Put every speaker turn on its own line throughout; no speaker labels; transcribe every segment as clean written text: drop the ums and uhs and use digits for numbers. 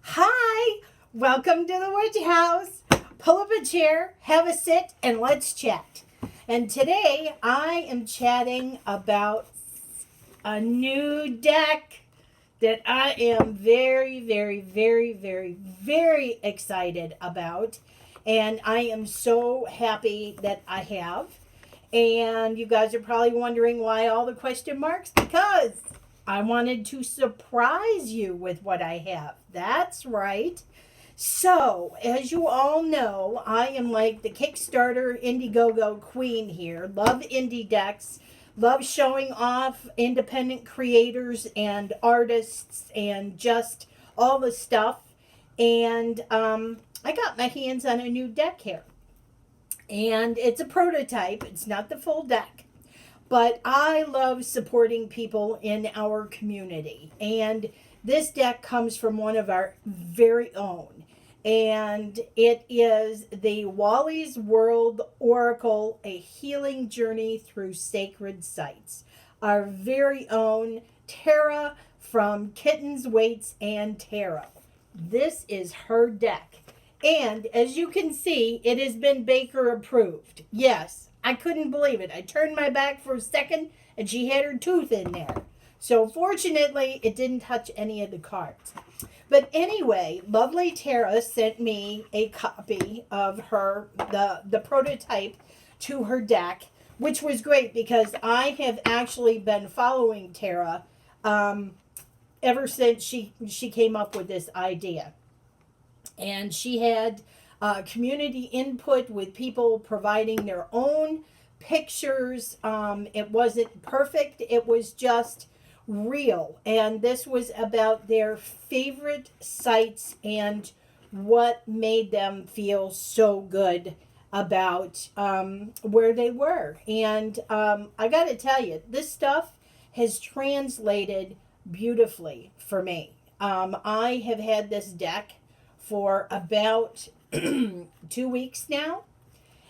Hi, welcome to the Witch House. Pull up a chair, have a sit, and let's chat. And today I am chatting about a new deck that I am very excited about. And I am so happy that I have. And you guys are probably wondering why all the question marks? Because I wanted to surprise you with what I have. That's right. So, as you all know, I am like the Kickstarter Indiegogo queen here. Love indie decks. Love showing off independent creators and artists and just all the stuff. And I got my hands on a new deck here. And it's a prototype, it's not the full deck. But I love supporting people in our community. And this deck comes from one of our very own. And it is the Wally's World Oracle, A Healing Journey Through Sacred Sites. Our very own Tara from Kittens, Weights, and Tarot. This is her deck. And as you can see, it has been Baker approved. Yes, I couldn't believe it. I turned my back for a second and she had her tooth in there. So fortunately, it didn't touch any of the cards. But anyway, lovely Tara sent me a copy of the prototype to her deck, which was great because I have actually been following Tara ever since she came up with this idea. And she had community input with people providing their own pictures. It wasn't perfect, it was just real. And this was about their favorite sites and what made them feel so good about where they were. And I got to tell you, this stuff has translated beautifully for me. I have had this deck for about 2 weeks now.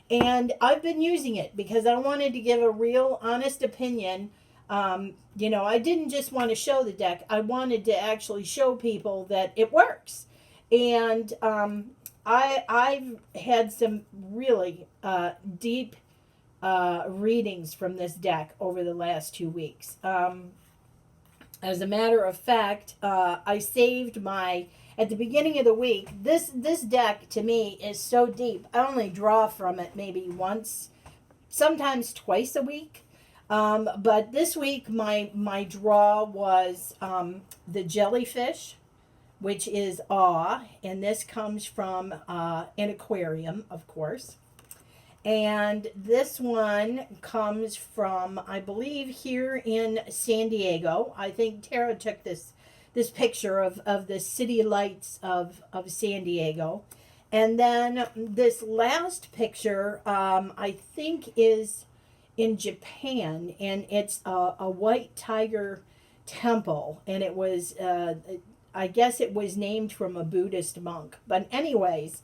And I've been using it because I wanted to give a real honest opinion. I didn't just want to show the deck, I wanted to actually show people that it works. And I've had some really deep readings from this deck over the last 2 weeks. As a matter of fact, I saved my at the beginning of the week. This deck to me is so deep. I only draw from it maybe once, sometimes twice a week. But this week my draw was the jellyfish, which is awe, and this comes from an aquarium, of course. And this one comes from, I believe, here in San Diego. I think Tara took this picture of the city lights of San Diego. And then this last picture, I think, is in Japan, and it's a white tiger temple, and it was, I guess it was named from a Buddhist monk. But anyways,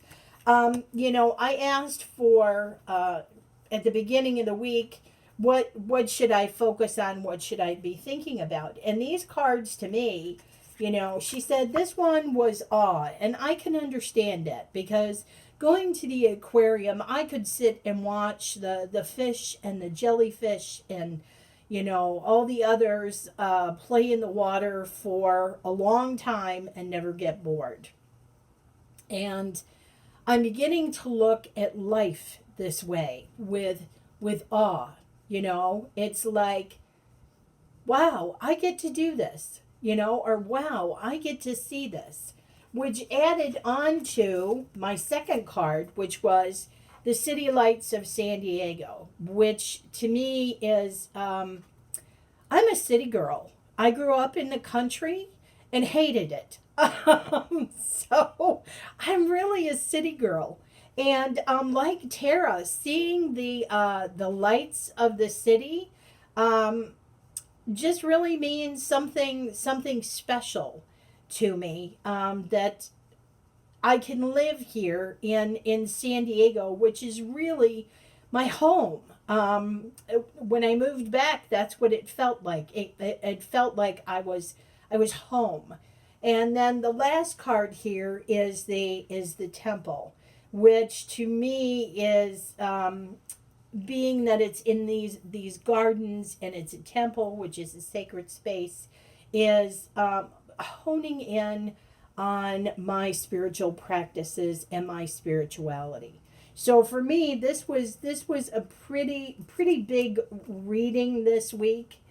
I asked for at the beginning of the week, what should I focus on? What should I be thinking about? And these cards to me, she said this one was awe, and I can understand that because going to the aquarium, I could sit and watch the fish and the jellyfish and all the others play in the water for a long time and never get bored. And I'm beginning to look at life this way with awe. It's like, wow, I get to do this, or wow, I get to see this, which added on to my second card, which was the City Lights of San Diego, which to me is, I'm a city girl. I grew up in the country and hated it. So I'm really a city girl. And like Tara, seeing the lights of the city just really means something special to me, that I can live here in San Diego, which is really my home. When I moved back, that's what it felt like. It felt like I was home. And then the last card here is the temple, which to me is being that it's in these gardens and it's a temple, which is a sacred space, is honing in on my spiritual practices and my spirituality. So for me, this was a pretty big reading this week,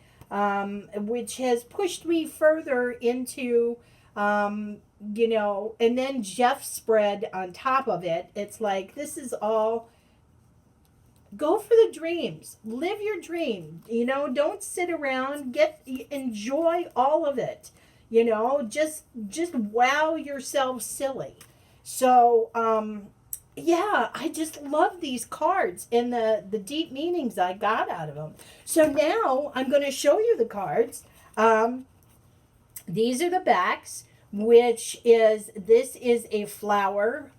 which has pushed me further into, and then Jeff's spread on top of it. It's like this is all, go for the dreams, live your dream, don't sit around, enjoy all of it, just wow yourself silly. So yeah, I just love these cards and the deep meanings I got out of them. So now I'm going to show you the cards. These are the backs, this is a flower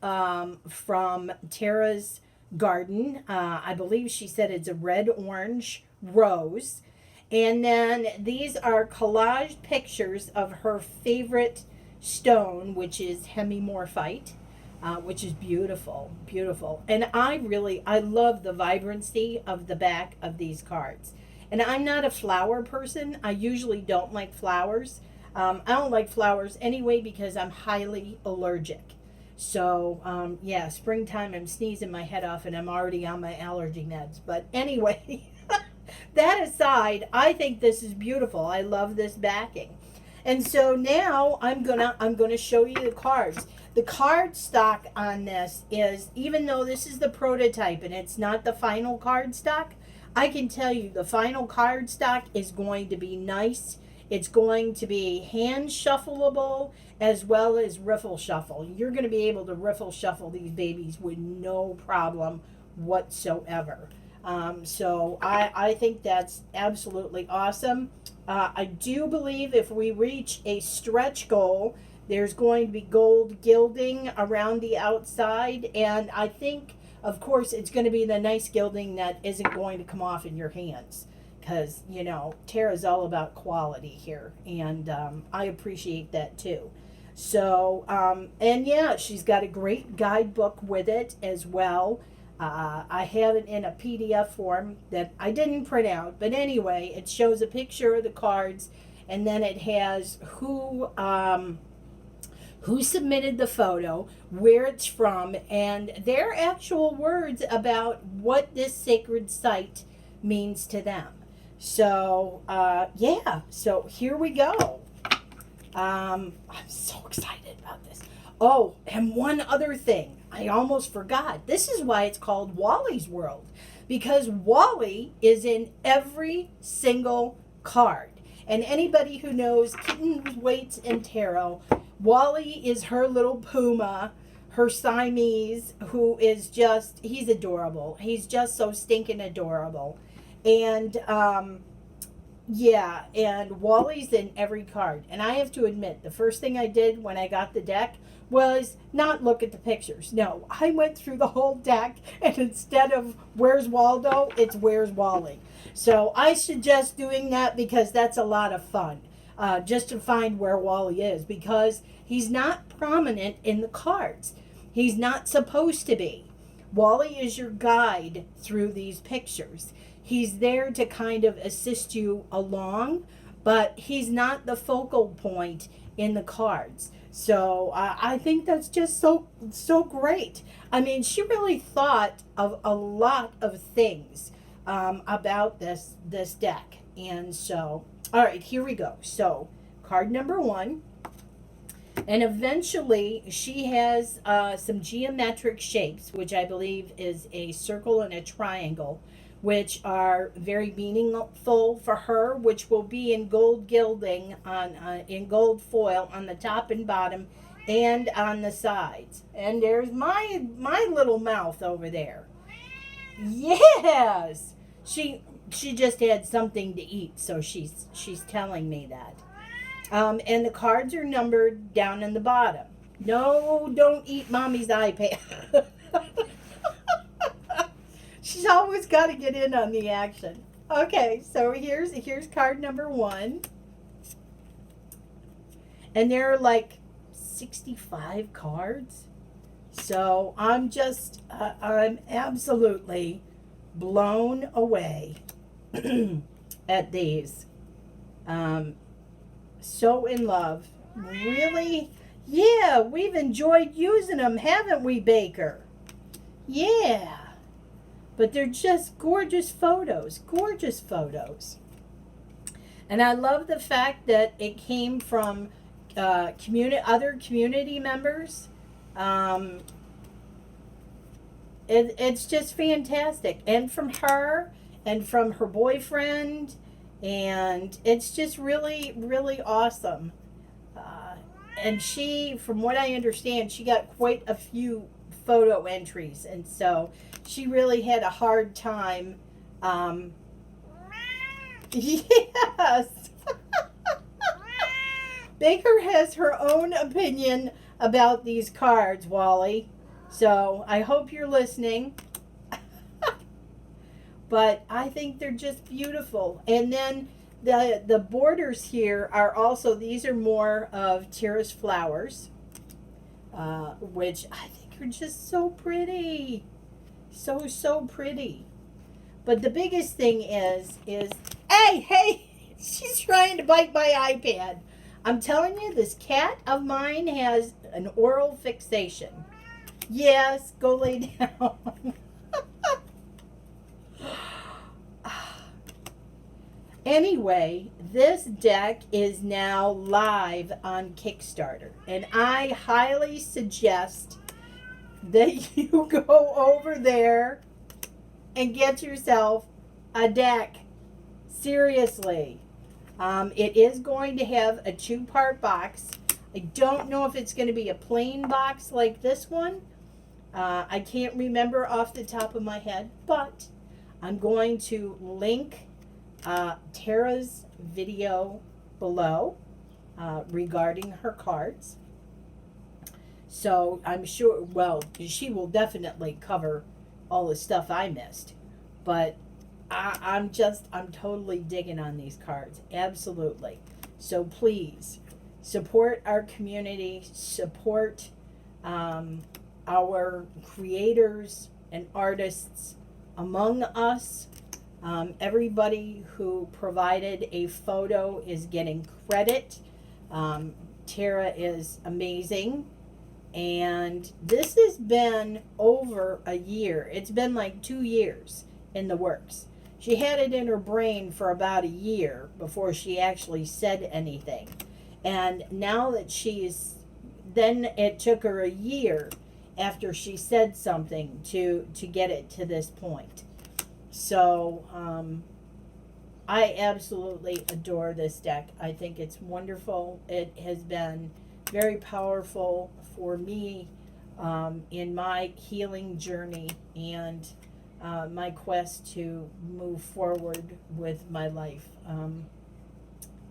from Tara's garden. I believe she said it's a red orange rose. And then these are collage pictures of her favorite stone, which is hemimorphite, which is beautiful, beautiful. And I love the vibrancy of the back of these cards. And I'm not a flower person. I usually don't like flowers. I don't like flowers anyway because I'm highly allergic. So, yeah, springtime, I'm sneezing my head off and I'm already on my allergy meds. But anyway, that aside, I think this is beautiful. I love this backing. And so now I'm gonna show you the cards. The card stock on this is, even though this is the prototype and it's not the final card stock, I can tell you the final card stock is going to be nice. It's going to be hand shuffleable as well as riffle shuffle. You're going to be able to riffle shuffle these babies with no problem whatsoever. So I think that's absolutely awesome. I do believe if we reach a stretch goal, there's going to be gold gilding around the outside. And I think, of course, it's going to be the nice gilding that isn't going to come off in your hands. Because, Tara's all about quality here. And I appreciate that too. So, and yeah, she's got a great guidebook with it as well. I have it in a PDF form that I didn't print out. But anyway, it shows a picture of the cards. And then it has who submitted the photo, where it's from, and their actual words about what this sacred site means to them. So, yeah, so here we go. I'm so excited about this. Oh, and one other thing. I almost forgot. This is why it's called Wally's World. Because Wally is in every single card. And anybody who knows kittens, weights, and tarot, Wally is her little puma, her Siamese, who is just, he's adorable. He's just so stinking adorable. And, yeah, and Wally's in every card. And I have to admit, the first thing I did when I got the deck was not look at the pictures. No, I went through the whole deck, and instead of where's Waldo, it's where's Wally. So I suggest doing that because that's a lot of fun, just to find where Wally is, because he's not prominent in the cards. He's not supposed to be. Wally is your guide through these pictures. He's there to kind of assist you along, but he's not the focal point in the cards. So I think that's just so great. I mean, she really thought of a lot of things about this deck. And so, all right, here we go. So, card number 1. And eventually, she has some geometric shapes, which I believe is a circle and a triangle, which are very meaningful for her, which will be in gold gilding in gold foil on the top and bottom and on the sides. And there's my little mouth over there. Yes, she just had something to eat, so she's telling me that. And the cards are numbered down in the bottom. No, don't eat mommy's iPad. She's always got to get in on the action. Okay, so here's card number 1. And there are like 65 cards. So I'm absolutely blown away at these. So in love. Really? Yeah, we've enjoyed using them, haven't we, Baker? Yeah. But they're just gorgeous photos. Gorgeous photos. And I love the fact that it came from other community members. Um, it's just fantastic. And from her and from her boyfriend. And it's just really, really awesome. And she, from what I understand, she got quite a few photo entries. And so she really had a hard time. Yes. Baker has her own opinion about these cards, Wally. So I hope you're listening. But I think they're just beautiful. And then the borders here are also, these are more of Tara's flowers, which I think are just so pretty. So pretty. But the biggest thing is, hey, she's trying to bite my iPad. I'm telling you, this cat of mine has an oral fixation. Yes, go lay down. Anyway, this deck is now live on Kickstarter, and I highly suggest that you go over there and get yourself a deck. Seriously. It is going to have a 2-part box. I don't know if it's going to be a plain box like this one. I can't remember off the top of my head, but I'm going to link Tara's video below regarding her cards. So I'm sure, well, she will definitely cover all the stuff I missed. But I'm totally digging on these cards. Absolutely. So please support our community, support our creators and artists among us. Everybody who provided a photo is getting credit. Tara is amazing. And this has been over a year. It's been like 2 years in the works. She had it in her brain for about a year before she actually said anything. And now that then it took her a year after she said something to get it to this point. So I absolutely adore this deck. I think it's wonderful. It has been very powerful for me in my healing journey and my quest to move forward with my life.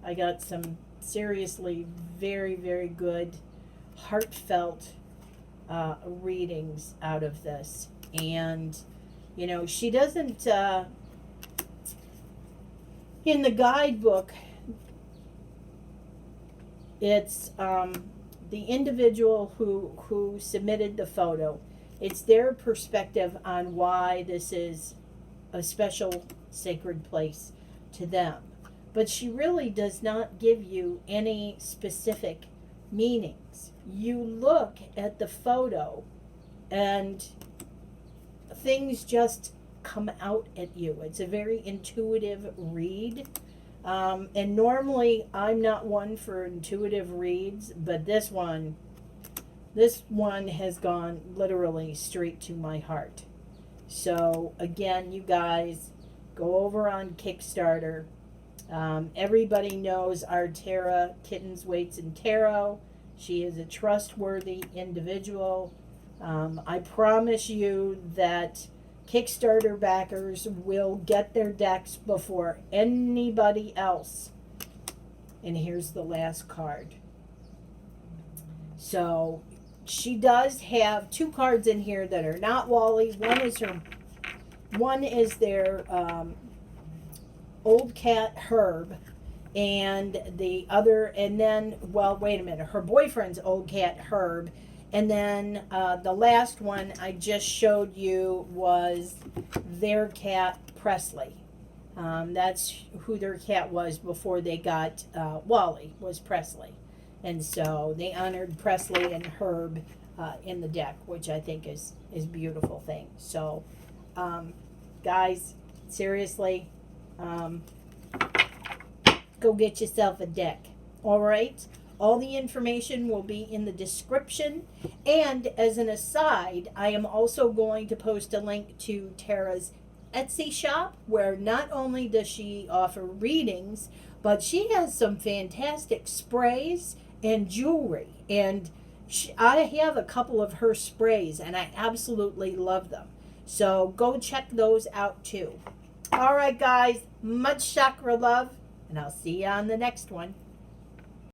I got some seriously very, very good, heartfelt readings out of this. And, you know, she doesn't, in the guidebook, it's the individual who submitted the photo. It's their perspective on why this is a special sacred place to them. But she really does not give you any specific meanings. You look at the photo and things just come out at you. It's a very intuitive read. And normally I'm not one for intuitive reads, but this one has gone literally straight to my heart. So again, you guys, go over on Kickstarter. Everybody knows our Tara Kittens, Weights, and Tarot. She is a trustworthy individual. I promise you that Kickstarter backers will get their decks before anybody else. And here's the last card. So she does have 2 cards in here that are not Wally. One is their old cat Herb, and the other, and then, well, wait a minute, her boyfriend's old cat Herb, and then the last one I just showed you was their cat Presley. That's who their cat was before they got Wally, was Presley. And so they honored Presley and Herb in the deck, which I think is beautiful thing. So, guys, seriously, go get yourself a deck. All right? All the information will be in the description. And as an aside, I am also going to post a link to Tara's Etsy shop, where not only does she offer readings, but she has some fantastic sprays and jewelry. And I have a couple of her sprays, and I absolutely love them. So go check those out too. All right, guys, much chakra love, and I'll see you on the next one.